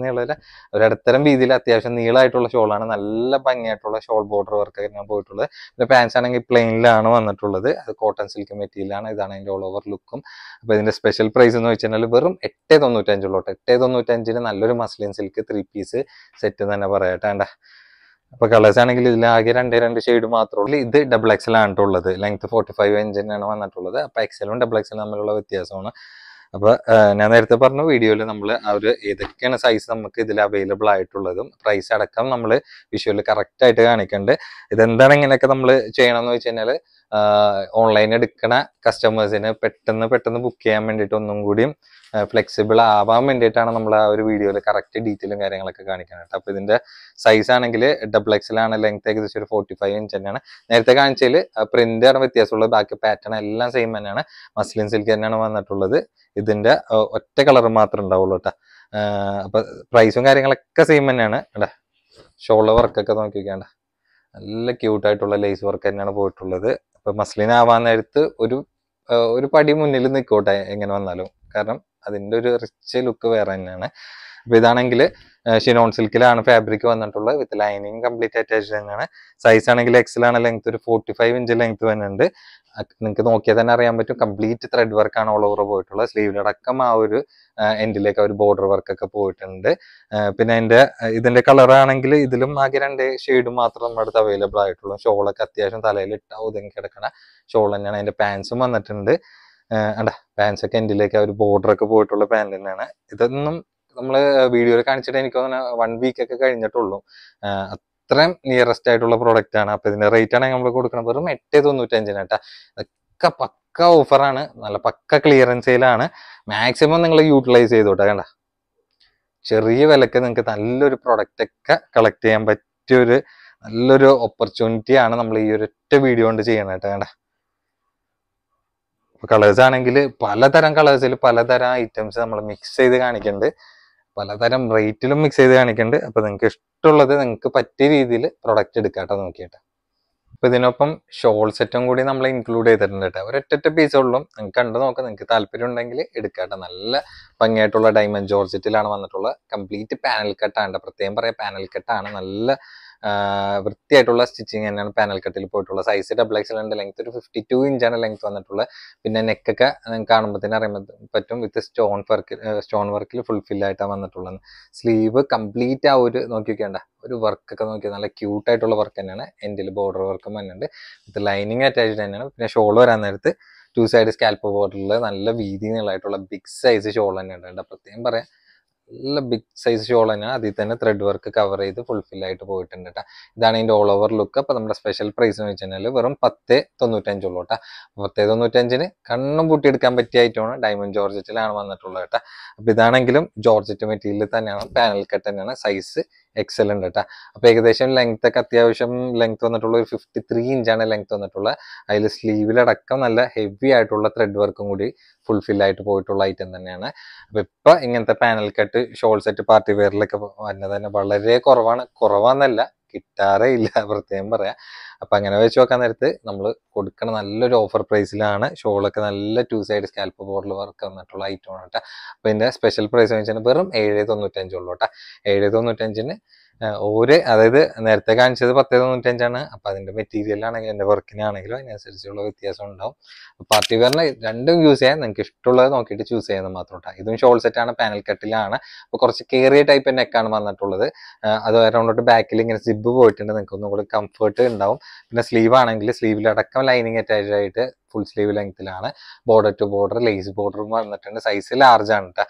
നീളമല്ല, ഒരു ഇടത്തരം രീതിയിൽ അത്യാവശ്യം നീളമായിട്ടുള്ള ഷോളാണ്. നല്ല ഭംഗിയായിട്ടുള്ള ഷോൾ ബോർഡർ വർക്ക് ഞാൻ പോയിട്ടുള്ളത്. പിന്നെ പാൻസ് ആണെങ്കിൽ പ്ലെയിനിലാണ് വന്നിട്ടുള്ളത്. അത് കോട്ടൺ സിൽക്ക് മെറ്റീരിയലാണ്. ഇതാണ് അതിന്റെ ഓൾ ഓവർ ലുക്കും. അപ്പൊ ഇതിന്റെ സ്പെഷ്യൽ പ്രൈസ് എന്ന് വെച്ചാൽ വെറും 895 ഉള്ളൂ. 895 നല്ലൊരു മസ്ലിൻ സിൽക്ക് 3 പീസ് സെറ്റ് തന്നെ പറയട്ടെ. അപ്പൊ കളേഴ്സ് ആണെങ്കിൽ ഇതിൽ ആകെ 2 ഷെയ്ഡ് മാത്രമേ ഉള്ളൂ. ഇത് XXL ആണ് ഉള്ളത്. ലെങ്ത് 45 ഇഞ്ചിനാണ് വന്നിട്ടുള്ളത്. അപ്പൊ XL XXL തമ്മിലുള്ള വ്യത്യാസമാണ്. അപ്പൊ ഞാൻ നേരത്തെ പറഞ്ഞ വീഡിയോയിൽ നമ്മൾ ഏതൊക്കെയാണ് സൈസ് നമുക്ക് ഇതിൽ അവൈലബിൾ ആയിട്ടുള്ളതും പ്രൈസ് അടക്കം നമ്മൾ വിഷ്വല് കറക്റ്റ് ആയിട്ട് കാണിക്കുന്നുണ്ട്. ഇതെന്താണ് ഇങ്ങനെയൊക്കെ നമ്മൾ ചെയ്യണം എന്ന് വെച്ച് കഴിഞ്ഞാൽ ഓൺലൈൻ എടുക്കണ കസ്റ്റമേഴ്സിന് പെട്ടെന്ന് ബുക്ക് ചെയ്യാൻ വേണ്ടിയിട്ട് ഒന്നും കൂടിയും ഫ്ലെക്സിബിൾ ആവാൻ വേണ്ടിയിട്ടാണ് നമ്മൾ ആ ഒരു വീഡിയോയിൽ കറക്റ്റ് ഡീറ്റെയിലും കാര്യങ്ങളൊക്കെ കാണിക്കാനായിട്ട്. അപ്പോൾ ഇതിന്റെ സൈസ് ആണെങ്കിൽ XXL ആണ്, ലെങ്ത് ഏകദേശം ഒരു 45 ഇഞ്ച് തന്നെയാണ്. നേരത്തെ കാണിച്ചതിൽ പ്രിന്റ് ആണ് വ്യത്യാസമുള്ളത്, ബാക്കി പാറ്റേൺ എല്ലാം സെയിം തന്നെയാണ്. മസ്ലിൻ സിൽക്ക് തന്നെയാണ് വന്നിട്ടുള്ളത്. ഇതിന്റെ ഒറ്റ കളർ മാത്രമേ ഉണ്ടാവുള്ളൂ കേട്ടോ. അപ്പൊ പ്രൈസും കാര്യങ്ങളൊക്കെ സെയിം തന്നെയാണ്. ഷോള് വർക്കൊക്കെ നോക്കിക്കേണ്ട, നല്ല ക്യൂട്ടായിട്ടുള്ള ലേസ് വർക്ക് തന്നെയാണ് പോയിട്ടുള്ളത്. അപ്പൊ മസ്ലിൻ ആവാൻ നേരത്ത് ഒരു പടി മുന്നിൽ നിൽക്കോട്ടെ എങ്ങനെ വന്നാലും, കാരണം അതിന്റെ ഒരു റിച്ച് ലുക്ക് വേറെ തന്നെയാണ്. അപ്പൊ ഇതാണെങ്കിൽ ഷിനോൺ സിൽക്കിലാണ് ഫാബ്രിക് വന്നിട്ടുള്ളത്, വിത്ത് ലൈനിങ് കംപ്ലീറ്റ് അറ്റാച്ച്ഡ് തന്നെയാണ്. സൈസ് ആണെങ്കിൽ XL ആണ്, ലെങ്ത് ഒരു 45 ഇഞ്ച് ലെങ്ത് വരുന്നുണ്ട്. നിങ്ങൾക്ക് നോക്കിയാൽ തന്നെ അറിയാൻ പറ്റും, കംപ്ലീറ്റ് ത്രെഡ് വർക്കാണ് ഓൾ ഓവർ പോയിട്ടുള്ളത്. സ്ലീവിലടക്കം ആ ഒരു എൻഡിലേക്ക് ഒരു ബോർഡർ വർക്കൊക്കെ പോയിട്ടുണ്ട്. പിന്നെ ഇതിന്റെ കളർ ആണെങ്കിൽ ഇതിലും ആകെ 2 ഷെയ്ഡ് മാത്രം നമ്മുടെ അടുത്ത് അവൈലബിൾ ആയിട്ടുള്ളൂ. ഷോളൊക്കെ അത്യാവശ്യം തലയിൽ ഇട്ടാ ഒതുങ്ങി കിടക്കണ ഷോൾ തന്നെയാണ്. അതിന്റെ പാൻസും വന്നിട്ടുണ്ട്. പാൻസ് ഒക്കെ എൻഡിലേക്ക് ഒരു ബോർഡർ ഒക്കെ പോയിട്ടുള്ള പാൻറ് തന്നെയാണ്. ഇതൊന്നും നമ്മള് വീഡിയോയിൽ കാണിച്ചിട്ട് എനിക്ക് തോന്നുന്നു 1 വീക്ക് ഒക്കെ കഴിഞ്ഞിട്ടുള്ളൂ. അത്രയും നിയറസ്റ്റ് ആയിട്ടുള്ള പ്രോഡക്റ്റ് ആണ്. അപ്പൊ ഇതിന്റെ റേറ്റ് ആണെങ്കിൽ നമ്മൾ കൊടുക്കണം വെറും 895 കേട്ടാ. ഇതൊക്കെ പക്ക ഓഫറാണ്, നല്ല പക്ക ക്ലിയറൻസ് സെയിലാണ്. മാക്സിമം നിങ്ങൾ യൂട്ടിലൈസ് ചെയ്തോട്ടെ. കണ്ട ചെറിയ വിലക്ക് നിങ്ങൾക്ക് നല്ലൊരു പ്രൊഡക്റ്റ് ഒക്കെ കളക്ട് ചെയ്യാൻ പറ്റിയൊരു നല്ലൊരു ഓപ്പർച്യൂണിറ്റി ആണ് നമ്മൾ ഈ ഒരൊറ്റ വീഡിയോ കൊണ്ട് ചെയ്യണം കേട്ടോ. കണ്ട കളേഴ്സ് ആണെങ്കിൽ പലതരം കളേഴ്സിൽ പലതരം ഐറ്റംസ് നമ്മൾ മിക്സ് ചെയ്ത് കാണിക്കുന്നുണ്ട്, പലതരം റേറ്റിലും മിക്സ് ചെയ്ത് കാണിക്കുന്നുണ്ട്. അപ്പൊ നിങ്ങൾക്ക് ഇഷ്ടമുള്ളത് നിങ്ങൾക്ക് പറ്റിയ രീതിയിൽ പ്രൊഡക്റ്റ് എടുക്കാട്ടോ നോക്കിയിട്ട്. അപ്പൊ ഇതിനൊപ്പം ഷോൾ സെറ്റും കൂടി നമ്മൾ ഇൻക്ലൂഡ് ചെയ്തിട്ടുണ്ട് കേട്ടോ. ഒരൊറ്റ പീസേ ഉള്ളൂ, നിങ്ങൾക്ക് കണ്ടു നോക്കാം. നിങ്ങൾക്ക് താല്പര്യം ഉണ്ടെങ്കിൽ എടുക്കാട്ടോ. നല്ല ഭംഗിയായിട്ടുള്ള ഡയമണ്ട് ജോർജറ്റിലാണ് വന്നിട്ടുള്ളത്. കംപ്ലീറ്റ് പാനൽ കട്ടാണ്, പ്രത്യേകം പറയാം പാനൽ കട്ടാണ്. നല്ല വൃത്തിയായിട്ടുള്ള സ്റ്റിച്ചിങ് തന്നെയാണ് പാനൽ കട്ടിൽ പോയിട്ടുള്ള. സൈസ് XXL ഉണ്ട്, ലെങ്ത് ഒരു 52 ഇഞ്ചാണ് ലെങ്ത് വന്നിട്ടുള്ളത്. പിന്നെ നെക്കൊക്കെ നിങ്ങൾക്ക് കാണുമ്പോൾ തന്നെ അറിയാൻ പറ്റും, വിത്ത് സ്റ്റോൺ വർക്കിൽ ഫുൾഫിൽ ആയിട്ടാണ് വന്നിട്ടുള്ളത്. സ്ലീവ് കംപ്ലീറ്റ് ആ ഒരു നോക്കി വെക്കേണ്ട ഒരു വർക്കൊക്കെ നോക്കിയാൽ നല്ല ക്യൂട്ടായിട്ടുള്ള വർക്ക് തന്നെയാണ്. എൻഡിൽ ബോർഡർ വർക്കും വന്നിട്ടുണ്ട്, വിത്ത് ലൈനിങ് അറ്റാച്ച്ഡ് തന്നെയാണ്. പിന്നെ ഷോൾ വരാൻ നേരത്ത് 2 സൈഡ് സ്കാൽപ്പ് ബോർഡറിൽ നല്ല വീതി നീളമായിട്ടുള്ള ബിഗ് സൈസ് ഷോൾ തന്നെ ഉണ്ട്. പ്രത്യേകം പറയാം, നല്ല ബിഗ് സൈസ് ഷോൾ തന്നെയാണ്. അതിൽ തന്നെ ത്രെഡ് വർക്ക് കവർ ചെയ്ത് ഫുൾഫിൽ ആയിട്ട് പോയിട്ടുണ്ട് കേട്ടോ. ഇതാണ് ഇതിന്റെ ഓൾ ഓവർ ലുക്ക്. അപ്പൊ നമ്മുടെ സ്പെഷ്യൽ പ്രൈസ് എന്ന് വെച്ച് കഴിഞ്ഞാൽ വെറും 1095 ഉള്ളൂ കേട്ടോ. 1095 കണ്ണും പൂട്ടിയെടുക്കാൻ പറ്റിയ ഐറ്റമാണ്. ഡയമണ്ട് ജോർജറ്റിലാണ് വന്നിട്ടുള്ളത് കേട്ടോ. അപ്പൊ ഇതാണെങ്കിലും ജോർജറ്റ് മെറ്റീരിയൽ തന്നെയാണ്, പാനൽ കട്ട് തന്നെയാണ്. സൈസ് XL ഉണ്ട് കേട്ടോ. അപ്പൊ ഏകദേശം ലെങ്ത് ഒക്കെ അത്യാവശ്യം ലെങ്ത് വന്നിട്ടുള്ള ഒരു 53 ഇഞ്ചാണ് ലെങ്ത് വന്നിട്ടുള്ളത്. അതിൽ സ്ലീവിലടക്കം നല്ല ഹെവി ആയിട്ടുള്ള ത്രെഡ് വർക്കും കൂടി ഫുൾഫിൽ ആയിട്ട് പോയിട്ടുള്ള ഐറ്റം തന്നെയാണ്. അപ്പൊ ഇപ്പൊ ഇങ്ങനത്തെ panel cut shawl set party വെയറിലൊക്കെ വരുന്നത് തന്നെ വളരെ കുറവാന്നല്ല, കിട്ടാറേ ഇല്ല, പ്രത്യേകം പറയാം. അപ്പൊ അങ്ങനെ വെച്ച് നോക്കാൻ നേരത്ത് നമ്മൾ കൊടുക്കുന്ന നല്ലൊരു ഓഫർ പ്രൈസിലാണ്. ഷോളൊക്കെ നല്ല 2 സൈഡ് സ്കാൽപ്പ് ബോർഡിൽ വർക്ക് വന്നിട്ടുള്ള ഐറ്റമാണ് കേട്ടോ. അപ്പൊ ഇതിന്റെ സ്പെഷ്യൽ പ്രൈസ് എന്ന് വെച്ചാൽ വെറും 795 ഉള്ളൂ കേട്ടോ. 795 അതായത് നേരത്തെ കാണിച്ചത് 1095 അപ്പൊ അതിന്റെ മെറ്റീരിയൽ ആണെങ്കിലും എന്റെ വർക്കിനാണെങ്കിലും അതിനനുസരിച്ചുള്ള വ്യത്യാസം ഉണ്ടാവും. പാർട്ടി വെയറിന് രണ്ടും യൂസ് ചെയ്യാൻ നിങ്ങൾക്ക് ഇഷ്ടമുള്ളത് നോക്കിയിട്ട് ചൂസ് ചെയ്യുന്നത് മാത്രം കേട്ടോ. ഇതും ഷോൾ സെറ്റ് ആണ്, പാനൽ കട്ടിലാണ്. അപ്പൊ കുറച്ച് കേറിയ ടൈപ്പ് നെക്കാണ് വന്നിട്ടുള്ളത്. അത് അറൗണ്ട് ബാക്കിൽ ഇങ്ങനെ സിബ് പോയിട്ടുണ്ട്, നിങ്ങൾക്ക് ഒന്നും കൂടി കംഫർട്ട് ഉണ്ടാവും. പിന്നെ സ്ലീവ് ആണെങ്കിൽ സ്ലീവിലടക്കം ലൈനിങ് അറ്റാച്ച്ഡ് ആയിട്ട് ഫുൾ സ്ലീവ് ലെങ്ത്തിലാണ്. ബോർഡർ ടു ബോർഡർ ലേസ് ബോർഡറും വന്നിട്ടുണ്ട്. സൈസ് ലാർജ് ആണ് കേട്ടോ.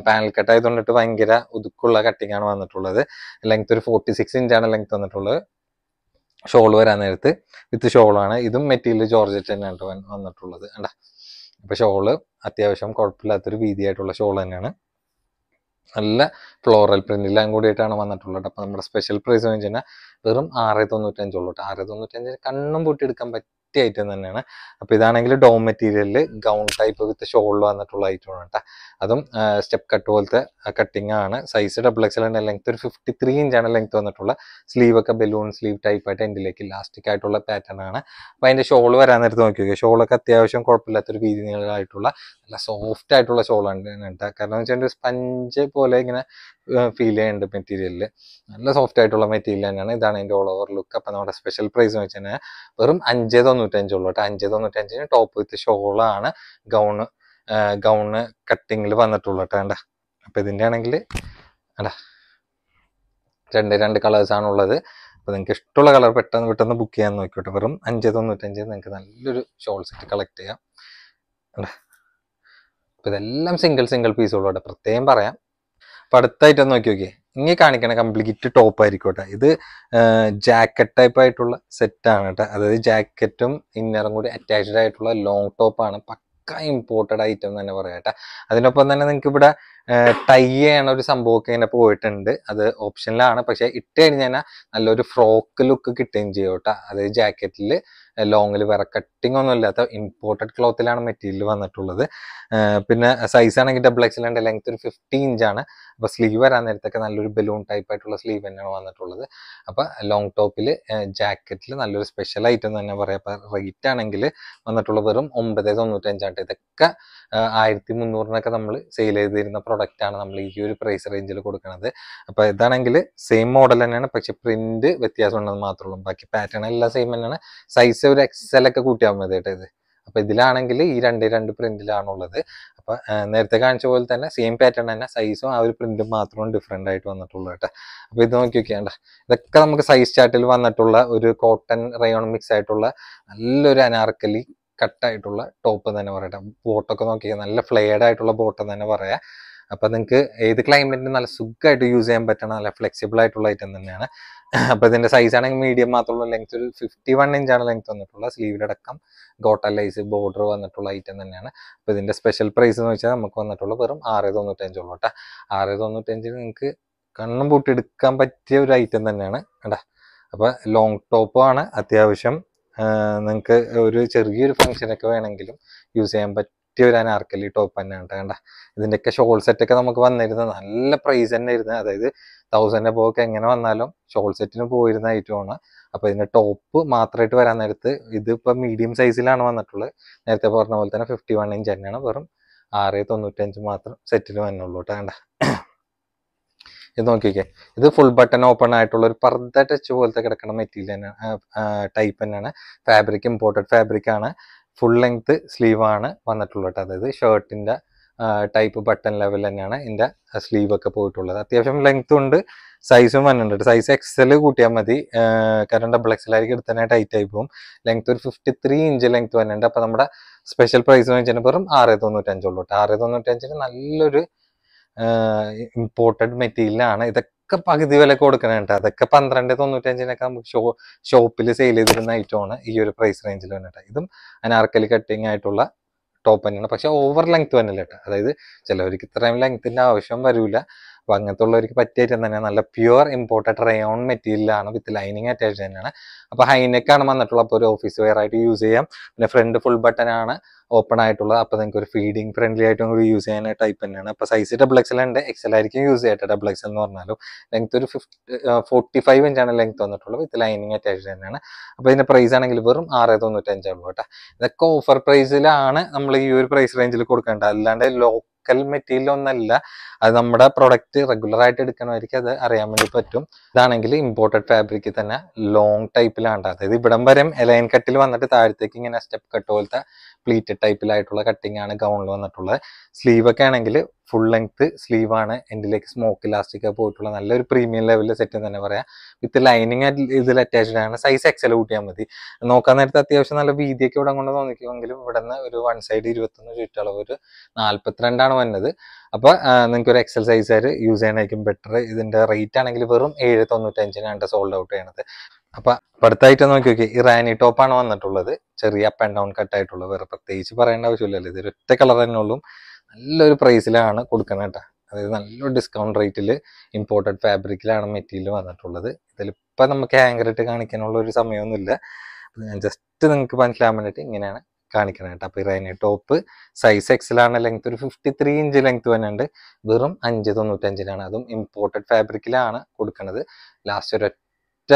പാനൽ കട്ട് ആയതുകൊണ്ടിട്ട് ഭയങ്കര ഉതുക്കുള്ള കട്ടിങ് ആണ് വന്നിട്ടുള്ളത്. ലെങ്ത് ഒരു 46 ഇഞ്ചാണ് ലെങ്ത് വന്നിട്ടുള്ളത്. ഷോൾ വരാൻ നേരത്ത് വിത്ത് ഷോളാണ്. ഇതും മെറ്റീരിയൽ ജോർജറ്റ് തന്നെയാണ് വന്നിട്ടുള്ളത്. കണ്ടാ അപ്പൊ ഷോള് അത്യാവശ്യം കുഴപ്പമില്ലാത്തൊരു വീതിയായിട്ടുള്ള ഷോൾ തന്നെയാണ്. നല്ല ഫ്ലോറൽ പ്രിന്റിലും കൂടിയിട്ടാണ് വന്നിട്ടുള്ളത്. അപ്പൊ നമ്മുടെ സ്പെഷ്യൽ പ്രൈസ് എന്ന് വെച്ച് കഴിഞ്ഞാൽ വെറും 695 ഉള്ളൂ. 695 കണ്ണും പൂട്ടിയെടുക്കാൻ പറ്റിയ ഐറ്റം തന്നെയാണ്. അപ്പൊ ഇതാണെങ്കിൽ ഡോം മെറ്റീരിയലിൽ ഗൗൺ ടൈപ്പ് വിത്ത് ഷോളിൽ വന്നിട്ടുള്ള ഐറ്റം ആണ് കേട്ടോ. അതും സ്റ്റെപ്പ് കട്ട് പോലത്തെ കട്ടിങ് ആണ്. സൈസ് XXL ഉണ്ട്, ലെങ്ത് ഒരു 53 ഇഞ്ചാണ് ലെങ്ത് വന്നിട്ടുള്ള. സ്ലീവ് ഒക്കെ ബലൂൺ സ്ലീവ് ടൈപ്പ് ആയിട്ട് എൻഡിലേക്ക് ഇലാസ്റ്റിക് ആയിട്ടുള്ള പാറ്റേൺ ആണ്. അപ്പൊ അതിന്റെ ഷോൾ വരാൻ നേരത്ത് നോക്കിയൊക്കെ ഷോളൊക്കെ അത്യാവശ്യം കുഴപ്പമില്ലാത്തൊരു വീതി നീളമായിട്ടുള്ള നല്ല സോഫ്റ്റ് ആയിട്ടുള്ള ഷോളാണ് കേട്ടോ. കാരണം എന്ന് വെച്ചാൽ സ്പഞ്ച് പോലെ ഇങ്ങനെ ഫീൽ ചെയ്യുന്നുണ്ട് മെറ്റീരിയലിൽ. നല്ല സോഫ്റ്റ് ആയിട്ടുള്ള മെറ്റീരിയൽ തന്നെയാണ്. ഇതാണ് അതിന്റെ ഓൾ ഓവർ ലുക്ക്. അപ്പൊ നമ്മുടെ സ്പെഷ്യൽ പ്രൈസ് എന്ന് വെച്ച് കഴിഞ്ഞാൽ വെറും 595 ഉള്ളൂ കേട്ടോ. 595 ടോപ്പ് വിത്ത് ഷോളാണ് ഗൗണ് കട്ടിങ്ങിൽ വന്നിട്ടുള്ളൂ കേട്ടോ. അപ്പൊ ഇതിന്റെ ആണെങ്കിൽ രണ്ട് കളേഴ്സ് ആണുള്ളത്. അപ്പൊ നിങ്ങൾക്ക് ഇഷ്ടമുള്ള കളർ പെട്ടെന്ന് ബുക്ക് ചെയ്യാൻ നോക്കിയോട്ടെ. വെറും 595 നിങ്ങൾക്ക് നല്ലൊരു ഷോൾ സെറ്റ് കളക്ട് ചെയ്യാം. അപ്പൊ ഇതെല്ലാം സിംഗിൾ പീസ് ഉള്ളൂ കേട്ടോ, പ്രത്യേകം പറയാം. അപ്പൊ അടുത്തായിട്ടൊന്ന് നോക്കി നോക്കിയേ. ഇനി കാണിക്കണ കംപ്ലീറ്റ് ടോപ്പ് ആയിരിക്കട്ടെ. ഇത് ജാക്കറ്റ് ടൈപ്പ് ആയിട്ടുള്ള സെറ്റാണ് കേട്ടോ. അതായത് ജാക്കറ്റും ഇന്നറും കൂടി അറ്റാച്ച്ഡ് ആയിട്ടുള്ള ലോങ് ടോപ്പാണ്. പക്ക ഇമ്പോർട്ടഡ് ഐറ്റം തന്നെ പറയാം കേട്ടോ. അതിനൊപ്പം തന്നെ നിങ്ങൾക്ക് ഇവിടെ ടൈ ചെയ്യണ ഒരു സംഭവമൊക്കെ ഇങ്ങനെ പോയിട്ടുണ്ട്. അത് ഓപ്ഷനിലാണ്, പക്ഷെ ഇട്ട് കഴിഞ്ഞാൽ നല്ലൊരു ഫ്രോക്ക് ലുക്ക് കിട്ടുകയും ചെയ്യും കേട്ടോ. അതായത് ജാക്കറ്റിൽ ലോങ്ങിൽ വേറെ കട്ടിങ് ഒന്നും ഇല്ലാത്ത ഇമ്പോർട്ടഡ് ക്ലോത്തിലാണ് മെറ്റീരിയൽ വന്നിട്ടുള്ളത്. പിന്നെ സൈസ് ആണെങ്കിൽ XXL ഉണ്ട്, ലെങ്ത് ഒരു 50 ഇഞ്ചാണ്. അപ്പൊ സ്ലീവ് വരാൻ നേരത്തൊക്കെ നല്ലൊരു ബലൂൺ ടൈപ്പ് ആയിട്ടുള്ള സ്ലീവ് തന്നെയാണ് വന്നിട്ടുള്ളത്. അപ്പൊ ലോങ് ടോപ്പിൽ ജാക്കറ്റിൽ നല്ലൊരു സ്പെഷ്യൽ ഐറ്റം തന്നെ പറയാം. അപ്പൊ റേറ്റ് ആണെങ്കിൽ വന്നിട്ടുള്ള വെറും 995. ഇതൊക്കെ 1300 നമ്മൾ സെയിൽ ചെയ്തിരുന്ന പ്രൊഡക്റ്റ് ആണ് നമ്മൾ ഈ ഒരു പ്രൈസ് റേഞ്ചിൽ കൊടുക്കുന്നത്. അപ്പൊ ഇതാണെങ്കിൽ സെയിം മോഡൽ തന്നെയാണ്, പക്ഷെ പ്രിന്റ് വ്യത്യാസം ഉണ്ടെന്ന് മാത്രമേ ഉള്ളൂ. ബാക്കി പാറ്റേൺ എല്ലാം സെയിം തന്നെയാണ്. സൈസ് ഒരു XL ഒക്കെ കൂട്ടിയാൽ മതി കേട്ടോ ഇത്. അപ്പൊ ഇതിലാണെങ്കിൽ ഈ രണ്ട് പ്രിന്റിലാണുള്ളത്. അപ്പൊ നേരത്തെ കാണിച്ച പോലെ തന്നെ സെയിം പാറ്റേൺ തന്നെ, സൈസും ആ ഒരു പ്രിന്റും മാത്രം ഡിഫറെന്റ് ആയിട്ട് വന്നിട്ടുള്ളൂ കേട്ടോ. അപ്പൊ ഇത് നോക്കി നോക്കിയാണ്ട, ഇതൊക്കെ നമുക്ക് സൈസ് ചാർട്ടിൽ വന്നിട്ടുള്ള ഒരു കോട്ടൺ റയോൺ മിക്സ് ആയിട്ടുള്ള നല്ലൊരു അനാർക്കലി കട്ടായിട്ടുള്ള ടോപ്പ് തന്നെ പറയട്ടെ. ബോട്ടൊക്കെ നോക്കിയാൽ നല്ല ഫ്ലെയർഡ് ആയിട്ടുള്ള ബോട്ടം തന്നെ പറയാം. അപ്പൊ നിങ്ങൾക്ക് ഏത് ക്ലൈമറ്റിനും നല്ല സുഖമായിട്ട് യൂസ് ചെയ്യാൻ പറ്റണ നല്ല ഫ്ലെക്സിബിൾ ആയിട്ടുള്ള ഐറ്റം തന്നെയാണ്. അപ്പൊ ഇതിന്റെ സൈസ് ആണെങ്കിൽ മീഡിയം മാത്രമുള്ള ലെങ്ത് ഒരു 51 ഇഞ്ചാണ് ലെങ്ത് വന്നിട്ടുള്ള. സ്ലീവിലടക്കം ഗോട്ട ലൈസ് ബോർഡർ വന്നിട്ടുള്ള ഐറ്റം തന്നെയാണ്. അപ്പൊ ഇതിന്റെ സ്പെഷ്യൽ പ്രൈസ് എന്ന് വെച്ചാൽ നമുക്ക് വന്നിട്ടുള്ള വെറും 695 ഉള്ളൂ കേട്ടോ. 695 നിങ്ങൾക്ക് കണ്ണും പൂട്ടി എടുക്കാൻ പറ്റിയ ഒരു ഐറ്റം തന്നെയാണ് കേട്ടാ. അപ്പൊ ലോങ് ടോപ്പും ആണ്, അത്യാവശ്യം നിങ്ങൾക്ക് ഒരു ചെറിയൊരു ഫംഗ്ഷനൊക്കെ വേണമെങ്കിലും യൂസ് ചെയ്യാൻ പറ്റിയ ഒരു അനാർക്കലി ടോപ്പ് തന്നെയാണ് കണ്ട. ഇതിന്റെയൊക്കെ ഷോൾ സെറ്റ് ഒക്കെ നമുക്ക് വന്നിരുന്നത് നല്ല പ്രൈസ് തന്നെ ആയിരുന്നു. അതായത് 1000 അബോവൊക്കെ എങ്ങനെ വന്നാലും ഷോൾ സെറ്റിന് പോയിരുന്ന ഐറ്റമാണ്. അപ്പൊ ഇതിന്റെ ടോപ്പ് മാത്രമായിട്ട് വരാൻ നേരത്ത് ഇതിപ്പോ മീഡിയം സൈസിലാണ് വന്നിട്ടുള്ളത്. നേരത്തെ പറഞ്ഞ പോലെ തന്നെ 51 ഇഞ്ച് തന്നെയാണ്. വെറും 695 മാത്രം സെറ്റിന് വന്നുള്ളൂ കേട്ടോ. കണ്ട ഇത് നോക്കിക്കേ, ഇത് ഫുൾ ബട്ടൺ ഓപ്പൺ ആയിട്ടുള്ള ഒരു പർദ്ദ ടച്ച് പോലത്തെ കിടക്കുന്ന മെറ്റീരിയൽ തന്നെയാണ്, ടൈപ്പ് തന്നെയാണ്. ഫാബ്രിക് ഇമ്പോർട്ടഡ് ഫാബ്രിക് ആണ്. ഫുൾ ലെങ്ത് സ്ലീവ് ആണ് വന്നിട്ടുള്ളത്. അതായത് ഷർട്ടിന്റെ ടൈപ്പ് ബട്ടൺ ലെവൽ തന്നെയാണ് ഇതിന്റെ സ്ലീവ് ഒക്കെ പോയിട്ടുള്ളത്. അത്യാവശ്യം ലെങ്ത്തും ഉണ്ട്, സൈസും വന്നിട്ടുണ്ട്. സൈസ് XL കൂട്ടിയാൽ മതി, കാരണം XXL ആയിരിക്കും എടുത്തന്നെ ടൈറ്റ് ആയി പോകും. ലെങ്ത് ഒരു 53 ഇഞ്ച് ലെങ്ത് വന്നിട്ടുണ്ട്. അപ്പൊ നമ്മുടെ സ്പെഷ്യൽ പ്രൈസ് എന്ന് വെച്ചാൽ വെറും 695 ഉള്ളൂ. 695 നല്ലൊരു ഇമ്പോർട്ടഡ് മെറ്റീരിയലാണ്. ഇതൊക്കെ പകുതി വില കൊടുക്കണം കേട്ടോ. അതൊക്കെ 1295 നമുക്ക് ഷോപ്പിൽ സെയിൽ ചെയ്തിരുന്ന ഐറ്റമാണ് ഈ ഒരു പ്രൈസ് റേഞ്ചിൽ വന്നിട്ട്. ഇതും അനാർക്കലി കട്ടിങ് ആയിട്ടുള്ള ടോപ്പ് തന്നെയാണ്, പക്ഷെ ഓവർ ലെങ്ത് വന്നില്ല കേട്ടോ. അതായത് ചിലവർക്ക് ഇത്രയും ലെങ്ത്തിന്റെ ആവശ്യം വരില്ല. അപ്പൊ അങ്ങനത്തെ ഉള്ളവർക്ക് പറ്റിയ ഐറ്റം തന്നെയാണ്. നല്ല പ്യുവർ ഇമ്പോർട്ടഡ് റയോൺ മെറ്റീരിയലാണ്, വിത്ത് ലൈനിങ് അറ്റാച്ച് തന്നെയാണ്. അപ്പൊ ഹൈനെക്കാണ് വന്നിട്ടുള്ളത്. അപ്പോൾ ഒരു ഓഫീസ് വെയർ ആയിട്ട് യൂസ് ചെയ്യാം. പിന്നെ ഫ്രണ്ട് ഫുൾ ബട്ടൺ ആണ് ഓപ്പൺ ആയിട്ടുള്ളത്. അപ്പൊ നിങ്ങൾക്ക് ഒരു ഫീഡിങ് ഫ്രണ്ട്ലി ആയിട്ടും കൂടി യൂസ് ചെയ്യാൻ ടൈപ്പ് തന്നെയാണ്. അപ്പൊ സൈസ് XXL ഉണ്ട്, XL ആയിരിക്കും യൂസ് ചെയ്യട്ടെ. XXL എന്ന് പറഞ്ഞാലും ലെങ്ത് ഒരു 45 ഇഞ്ചാണ് ലെങ്ത് വന്നിട്ടുള്ളത്, വിത്ത് ലൈനിങ് അറ്റാച്ച് തന്നെയാണ്. അപ്പൊ ഇതിന്റെ പ്രൈസ് ആണെങ്കിൽ വെറും 695 ഉള്ളൂ കേട്ടോ. ഇതൊക്കെ ഓഫർ പ്രൈസിലാണ് നമ്മൾ ഈ ഒരു പ്രൈസ് റേഞ്ചിൽ കൊടുക്കേണ്ടത്, അല്ലാണ്ട് ലോക്കൽ മെറ്റീരിയൽ ഒന്നല്ല. അത് നമ്മുടെ പ്രൊഡക്റ്റ് റെഗുലർ ആയിട്ട് എടുക്കണമായിരിക്കും അത് അറിയാൻ വേണ്ടി പറ്റും. ഇതാണെങ്കിൽ ഇമ്പോർട്ടഡ് ഫാബ്രിക് തന്നെ ലോങ് ടൈപ്പിലാണ്. അതായത് ഇവിടം വരെ എലൈൻ കട്ടിൽ വന്നിട്ട് താഴത്തേക്ക് ഇങ്ങനെ സ്റ്റെപ്പ് കട്ട് പോലത്തെ പ്ലീറ്റഡ് ടൈപ്പിലായിട്ടുള്ള കട്ടിങ് ആണ് ഗൗണിൽ വന്നിട്ടുള്ളത്. സ്ലീവ് ഒക്കെ ആണെങ്കിൽ ഫുൾ ലെങ്ത് സ്ലീവ് ആണ്. എൻഡിലേക്ക് സ്മോക്ക് ഇലാസ്റ്റിക് പോയിട്ടുള്ള നല്ലൊരു പ്രീമിയം ലെവലിൽ സെറ്റ് തന്നെ പറയാം. വിത്ത് ലൈനിങ് ഇതിൽ അറ്റാച്ച്ഡ് ആണ്. സൈസ് XL കൂട്ടിയാൽ മതി. നോക്കാൻ നേരത്തെ അത്യാവശ്യം നല്ല വീതിയൊക്കെ ഇവിടെ കൊണ്ട് തോന്നിക്കുമെങ്കിലും ഇവിടെ നിന്ന് ഒരു വൺ സൈഡ് 21 ചുറ്റളവ് ഒരു 42 വന്നത്. അപ്പൊ നിങ്ങൾക്ക് ഒരു XL സൈസ് ആയിട്ട് യൂസ് ചെയ്യാനായിരിക്കും ബെറ്റർ. ഇതിന്റെ റേറ്റ് ആണെങ്കിൽ വെറും 795 സോൾഡ് ഔട്ട് ചെയ്യണത്. അപ്പൊ അടുത്തായിട്ട് നോക്കി നോക്കി, ഇറാനി ടോപ്പാണ് വന്നിട്ടുള്ളത്. ചെറിയ അപ്പ് ആൻഡ് ഡൗൺ കട്ട് ആയിട്ടുള്ളത്. വേറെ പ്രത്യേകിച്ച് പറയേണ്ട ആവശ്യമില്ലല്ലോ, ഇത് ഒറ്റ കളർ തന്നെ ഉള്ളൂ. നല്ലൊരു പ്രൈസിലാണ് കൊടുക്കുന്നത് കേട്ടോ. അതായത് നല്ലൊരു ഡിസ്കൗണ്ട് റേറ്റിൽ ഇമ്പോർട്ടഡ് ഫാബ്രിക്കിലാണ് മെറ്റീരിയൽ വന്നിട്ടുള്ളത്. ഇതിലിപ്പോൾ നമുക്ക് ഹാങ്കർ ഇട്ട് കാണിക്കാനുള്ള ഒരു സമയമൊന്നുമില്ല. ഞാൻ ജസ്റ്റ് നിങ്ങൾക്ക് മനസ്സിലാൻ വേണ്ടിയിട്ട് ഇങ്ങനെയാണ് കാണിക്കണം കേട്ടോ. അപ്പൊ ഇറാനി ടോപ്പ് സൈസ് XL ആണ്. ലെങ്ത് ഒരു 53 ഇഞ്ച് ലെങ്ത് വന്നിട്ടുണ്ട്. വെറും 595 അതും ഇമ്പോർട്ടഡ് ഫാബ്രിക്കിലാണ് കൊടുക്കുന്നത്. ലാസ്റ്റ് ഒരൊറ്റ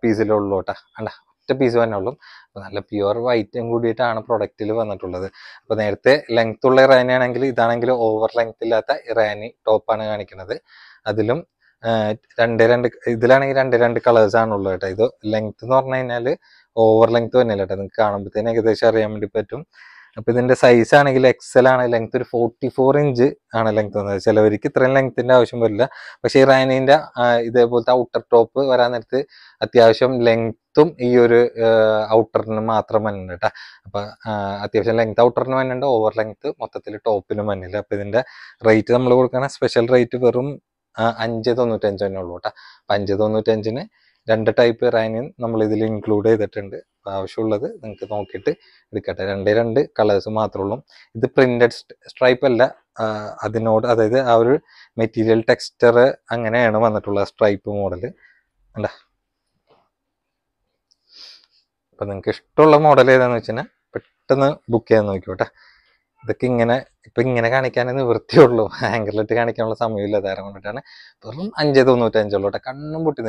പീസിലുള്ളൂ കേട്ടോ. അല്ല, ഒറ്റ പീസ് തന്നെ ഉള്ളൂ. അപ്പൊ നല്ല പ്യുവർ വൈറ്റും കൂടിയിട്ടാണ് പ്രൊഡക്റ്റിൽ വന്നിട്ടുള്ളത്. അപ്പൊ നേരത്തെ ലെങ്ത് ഉള്ള ഇറാനി ആണെങ്കിൽ ഇതാണെങ്കിൽ ഓവർ ലെങ്ത് ഇല്ലാത്ത ഇറാനി ടോപ്പാണ് കാണിക്കുന്നത്. അതിലും ഇതിലാണെങ്കിൽ രണ്ട് കളേഴ്സ് ആണുള്ളത് കേട്ടോ. ഇത് ലെങ്ത് എന്ന് പറഞ്ഞു കഴിഞ്ഞാൽ ഓവർ ലെങ്ത് തന്നെയല്ല കേട്ടോ. നിങ്ങൾക്ക് കാണുമ്പോഴത്തേന് ഏകദേശം അറിയാൻ വേണ്ടി പറ്റും. അപ്പൊ ഇതിന്റെ സൈസ് ആണെങ്കിൽ XL ആണ്. ലെങ്ത് ഒരു 44 ഇഞ്ച് ആണ് ലെങ്ത് വന്നത്. ചിലവർക്ക് ഇത്രയും ലെങ്ത്തിന്റെ ആവശ്യം വരില്ല. പക്ഷെ ഇറാനിന്റെ ഇതേപോലത്തെ ഔട്ടർ ടോപ്പ് വരാൻ നേരത്ത് അത്യാവശ്യം ലെങ്ത്തും ഈ ഒരു ഔട്ടറിന് മാത്രം വന്നിട്ടുണ്ട് കേട്ടോ. അപ്പൊ അത്യാവശ്യം ലെങ്ത് ഔട്ടറിന് വന്നിട്ടുണ്ട്, ഓവർ ലെങ്ത് മൊത്തത്തിൽ ടോപ്പിനും വന്നില്ല. അപ്പൊ ഇതിന്റെ റേറ്റ് നമ്മൾ കൊടുക്കുന്ന സ്പെഷ്യൽ റേറ്റ് വെറും 595 തന്നെ ഉള്ളൂ കേട്ടോ. 595 2 ടൈപ്പ് റൈനിൻ നമ്മൾ ഇതിൽ ഇൻക്ലൂഡ് ചെയ്തിട്ടുണ്ട്. ആവശ്യമുള്ളത് നിങ്ങൾക്ക് നോക്കിയിട്ട് എടുക്കട്ടെ. 2 കളേഴ്സ് മാത്രമേ ഉള്ളൂ. ഇത് പ്രിന്റഡ് സ്ട്രൈപ്പ് അല്ല, അതിനോട് അതായത് ആ ഒരു മെറ്റീരിയൽ ടെക്സ്ചർ അങ്ങനെയാണ് വന്നിട്ടുള്ളത്, സ്ട്രൈപ്പ് മോഡല്. അല്ല, അപ്പൊ നിങ്ങൾക്ക് ഇഷ്ടമുള്ള മോഡൽ ഏതാന്ന് വെച്ചാൽ പെട്ടെന്ന് ബുക്ക് ചെയ്യാൻ നോക്കിക്കോട്ടെ. ഇതൊക്കെ ഇങ്ങനെ കാണിക്കാനേ നിവൃത്തിയുള്ളൂ, ഹാങ്കറിലിട്ട് കാണിക്കാനുള്ള സമയമില്ല. അതാരം കൊണ്ടിട്ടാണ്. വെറും 595 ഉള്ളൂ കേട്ടോ. കണ്ണും പൊട്ടി